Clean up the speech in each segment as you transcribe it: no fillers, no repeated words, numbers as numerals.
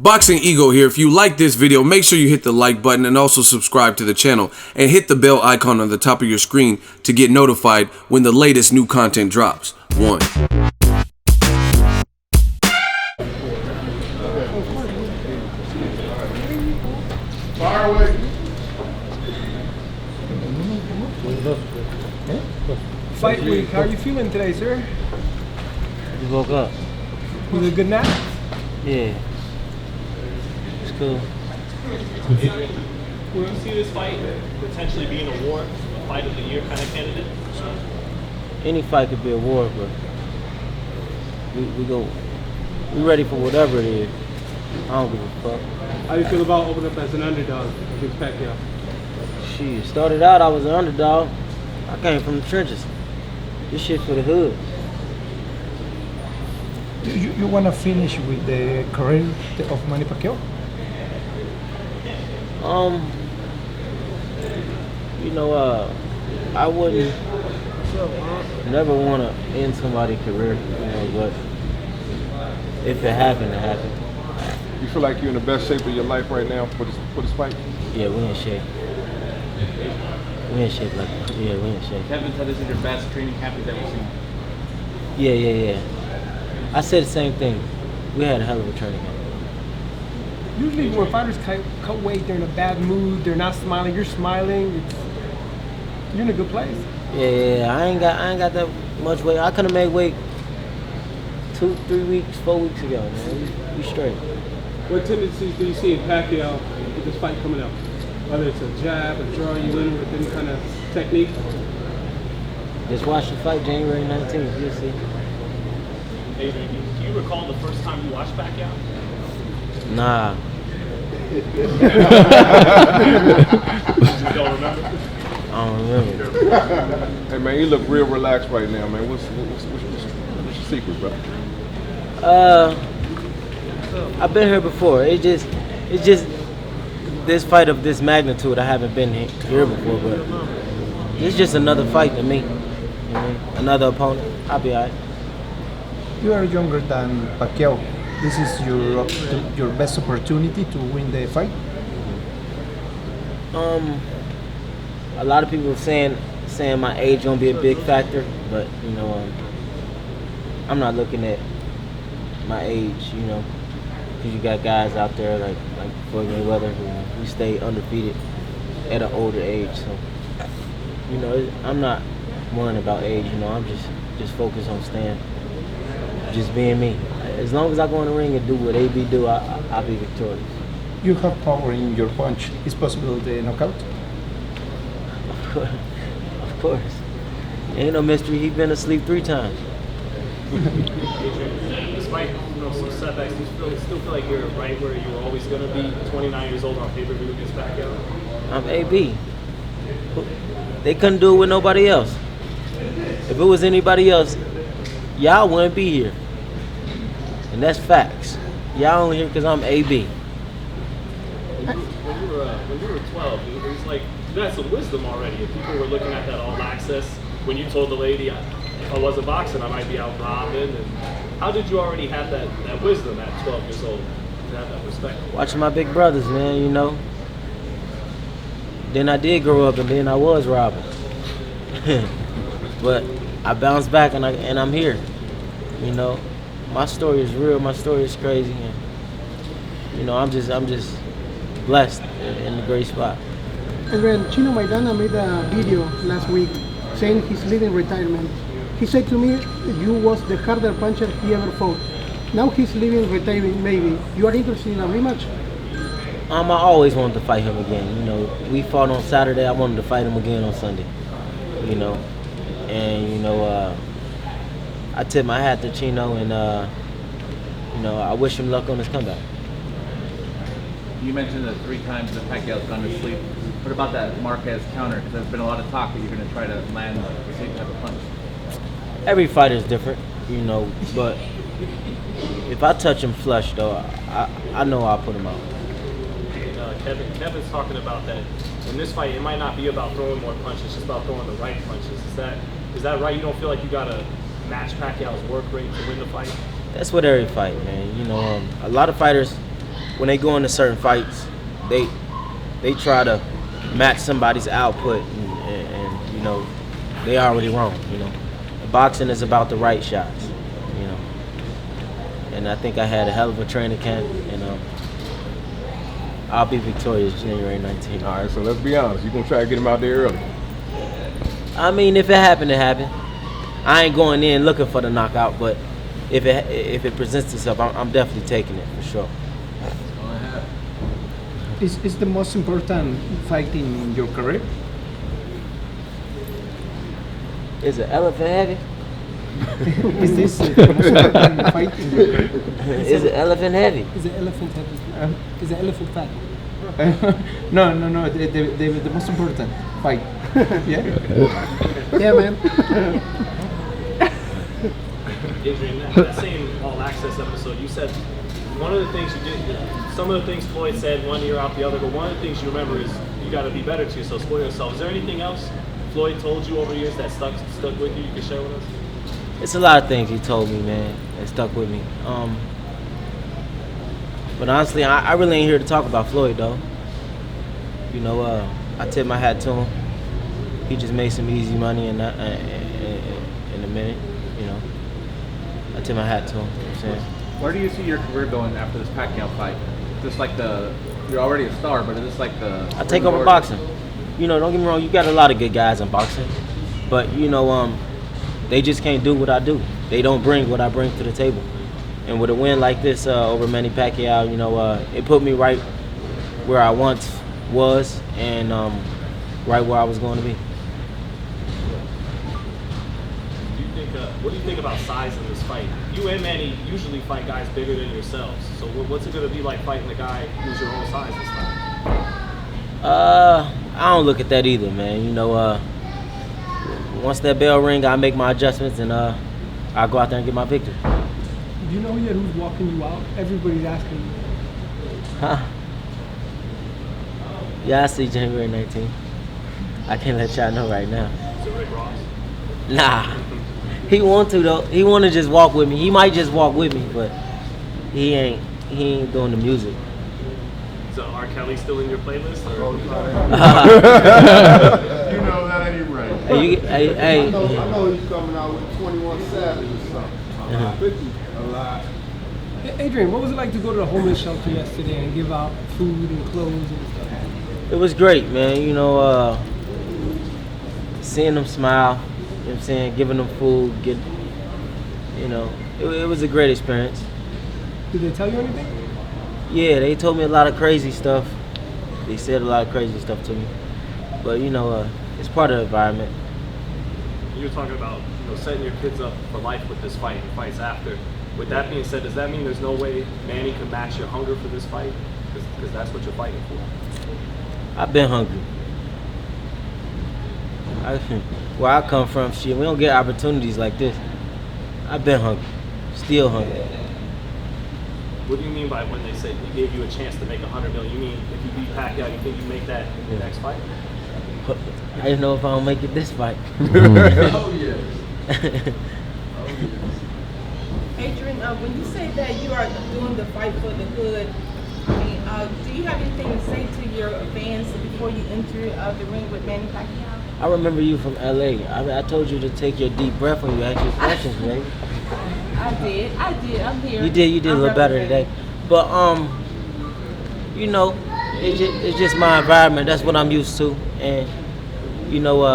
Boxingego here. If you like this video, make sure you hit the like button and also subscribe to the channel and hit the bell icon on the top of your screen to get notified when the latest new content drops. One. Fight week, how are you feeling today, sir? Just woke up. Was it a good nap? Yeah. It's cool. Will you see this fight potentially being a war, a fight of the year kind of candidate? Any fight could be a war, but we ready for whatever it is. I don't give a fuck. How do you feel about opening up as an underdog against Pacquiao? Shit, started out I was an underdog. I came from the trenches. This shit for the hood. You want to finish with the career of Manny Pacquiao? I wouldn't never want to end somebody's career, but if it happened, it happened. You feel like you're in the best shape of your life right now for this fight? Yeah, we in shape. We in shape, we in shape. Kevin said this is your best training camp he's ever seen. Yeah. I said the same thing. We had a hell of a training camp. Usually when fighters cut weight, they're in a bad mood, they're not smiling, you're smiling, you're in a good place. Yeah, I ain't got that much weight. I could have made weight 2, 3 weeks, 4 weeks ago, man. We straight. What tendencies do you see in Pacquiao with this fight coming up? Whether it's a jab, a draw you in with any kind of technique? Just watch the fight January 19th, you'll see. Adrien, do you recall the first time you watched Pacquiao? Nah. You don't remember? I don't remember. Hey man, you look real relaxed right now, man. What's your secret, bro? I've been here before. It's just this fight of this magnitude. I haven't been here before, but it's just another fight to me. You know, another opponent. I'll be alright. You are younger than Pacquiao. This is your best opportunity to win the fight? A lot of people saying my age gonna be a big factor, but I'm not looking at my age, because you got guys out there like Floyd Mayweather who stay undefeated at an older age. So I'm not worrying about age. I'm just focused on just being me. As long as I go in the ring and do what AB do, I'll be victorious. You have power in your punch. Is possible the knockout? Of course. Ain't no mystery. He's been asleep 3 times. Adrien, despite some setbacks, do you still feel like you're right where you were always going to be, 29 years old on pay-per-view against Pacquiao? I'm AB. They couldn't do it with nobody else. If it was anybody else, y'all wouldn't be here. And that's facts. Y'all only here because I'm AB. When you were 12, it was like you had some wisdom already. If people were looking at that all access, when you told the lady, if I wasn't boxing, I might be out robbing. And how did you already have that wisdom at 12 years old to have that respect? Watching my big brothers, man, Then I did grow up and then I was robbing. But I bounced back and I'm here. My story is real, my story is crazy, and I'm just blessed in a great spot. Adrien, Chino Maidana made a video last week saying he's leaving retirement. He said to me, you was the harder puncher he ever fought. Now he's leaving retirement, maybe. You are interested in a rematch? I always wanted to fight him again. We fought on Saturday. I wanted to fight him again on Sunday. I tip my hat to Chino, and I wish him luck on his comeback. You mentioned that 3 times that Pacquiao's gone to sleep. What about that Marquez counter? Because there's been a lot of talk that you're going to try to land the same type of punch. Every fighter is different, but if I touch him flush, though, I know I'll put him out. Kevin's talking about that in this fight, it might not be about throwing more punches, it's just about throwing the right punches. Is that right? You don't feel like you got to match Pacquiao's work rate to win the fight? That's what every fight, man. A lot of fighters when they go into certain fights, they try to match somebody's output, and you know, they already wrong. You know, boxing is about the right shots. You know, and I think I had a hell of a training camp, and I'll be victorious January 19th. All right, so let's be honest. You're going to try to get him out there early. I mean, if it happened, it happened. I ain't going in looking for the knockout, but if it presents itself, I'm definitely taking it for sure. Is the most important fight in your career? Is it elephant heavy? Is this the most important fight in your career? Is it elephant heavy? Is the elephant heavy? Is the elephant fat? No. The most important fight. Yeah. Yeah, man. Adrien, that same All Access episode, you said one of the things you did, some of the things Floyd said one year out the other, but one of the things you remember is you got to be better to yourself, spoil yourself. Is there anything else Floyd told you over the years that stuck with you can share with us? It's a lot of things he told me, man, that stuck with me. But honestly, I really ain't here to talk about Floyd, though. You know, I tip my hat to him. He just made some easy money in a minute, you know. I tip my hat to him, you know what I'm saying? Where do you see your career going after this Pacquiao fight? Just like you're already a star, but is this like the... I take over boxing. You know, don't get me wrong, you got a lot of good guys in boxing. But, you know, they just can't do what I do. They don't bring what I bring to the table. And with a win like this over Manny Pacquiao, you know, it put me right where I once was and right where I was going to be. What do you think about size in this fight? You and Manny usually fight guys bigger than yourselves. So what's it going to be like fighting a guy who's your own size this time? I don't look at that either, man. You know, once that bell ring, I make my adjustments and I go out there and get my victory. Do you know yet who's walking you out? Everybody's asking you. Huh? Yeah, I see January 19th. I can't let y'all know right now. Is it Rick Ross? Nah. He want to though. He want to just walk with me. He might just walk with me, but he ain't doing the music. So R. Kelly still in your playlist? Or? You know that ain't right. Hey. I know he's coming out with 21 Savage or something. 50 a lot. Adrien, what was it like to go to the homeless shelter yesterday and give out food and clothes and stuff? It was great, man. You know, seeing them smile, you know what I'm saying, giving them food, you know, it was a great experience. Did they tell you anything? Yeah, they told me a lot of crazy stuff. They said a lot of crazy stuff to me. But, you know, it's part of the environment. You were talking about, you know, setting your kids up for life with this fight and fights after. With that being said, does that mean there's no way Manny can match your hunger for this fight? Because that's what you're fighting for. I've been hungry. Where I come from, shit, we don't get opportunities like this. I've been hungry, still hungry. What do you mean by when they say they gave you a chance to make $100 million? You mean if you beat Pacquiao, you think you make that in the next fight? I don't know if I don't make it this fight. Oh yeah. Adrien, when you say that you are doing the fight for the good, I mean, do you have anything to say to your fans before you enter the ring with Manny Pacquiao? I remember you from LA. I told you to take your deep breath when you asked your questions, baby. I did. I'm here. You did a little better today. But you know, it's just my environment. That's what I'm used to, and you know,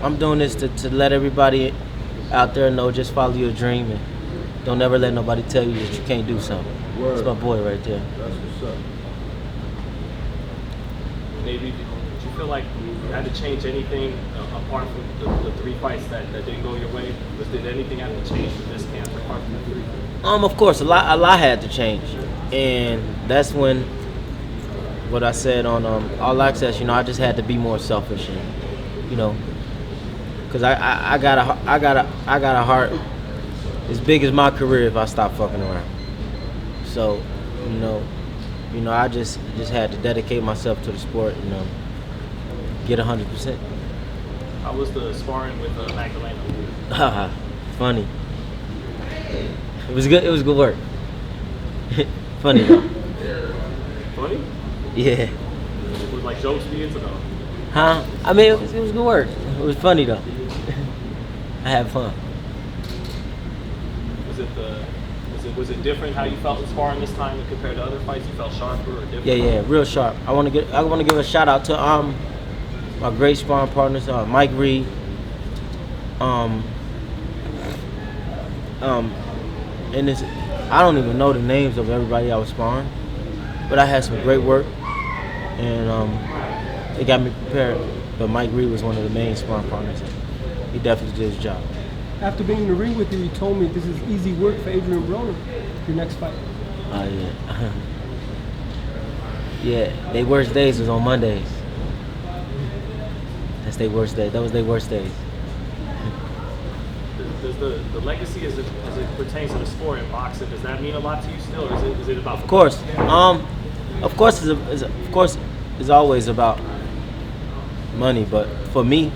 I'm doing this to let everybody out there know. Just follow your dream and don't ever let nobody tell you that you can't do something. Word. That's my boy right there. That's what's up. Maybe, did you feel like you had to change anything apart from the three fights that didn't go your way? Did anything have to change for this camp apart from the three? Of course, a lot had to change, and that's when what I said on All Access. You know, I just had to be more selfish, and you know, because I got a heart as big as my career if I stop fucking around. So, you know, I just had to dedicate myself to the sport and get 100%. How was the sparring with Magdalena? Funny. It was good. It was good work. Funny though. Funny? Yeah. With like jokes being to know. Huh? I mean, it was good work. It was funny though. I had fun. Was it different how you felt in sparring this time compared to other fights? You felt sharper or different? Yeah, real sharp. I want to give a shout out to my great sparring partners, Mike Reed. And it's, I don't even know the names of everybody I was sparring, but I had some great work, and it got me prepared. But Mike Reed was one of the main sparring partners. He definitely did his job. After being in the ring with you, you told me this is easy work for Adrien Broner, your next fight. Oh, yeah. Yeah, their worst days was on Mondays. That's their worst day. That was their worst days. Does the legacy as it pertains to the sport in boxing, does that mean a lot to you still, or is it about? Of course. Of course it's always about money, but for me,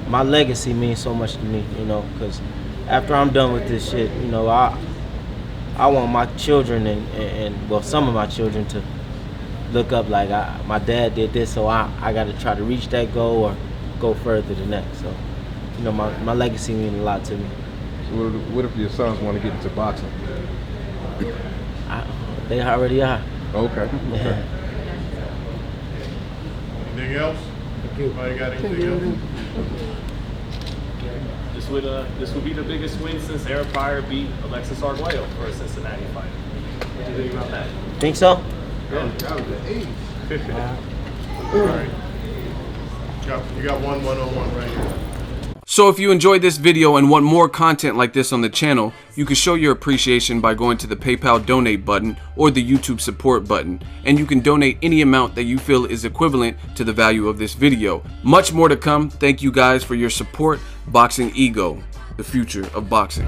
my legacy means so much to me, you know, because after I'm done with this shit, you know, I want my children and well, some of my children to look up like my dad did this, so I got to try to reach that goal or go further than that. So, you know, my legacy means a lot to me. So what if your sons want to get into boxing? They already are. Okay. Yeah. Anything else? Thank you. Anybody got anything else? This would be the biggest win since Eric Pryor beat Alexis Arguello for a Cincinnati fight. What do you think about that? Think so? Yeah. That was the age. All right. You got one one-on-one right here. So if you enjoyed this video and want more content like this on the channel, you can show your appreciation by going to the PayPal donate button or the YouTube support button, and you can donate any amount that you feel is equivalent to the value of this video. Much more to come. Thank you guys for your support. Boxing Ego, the future of boxing.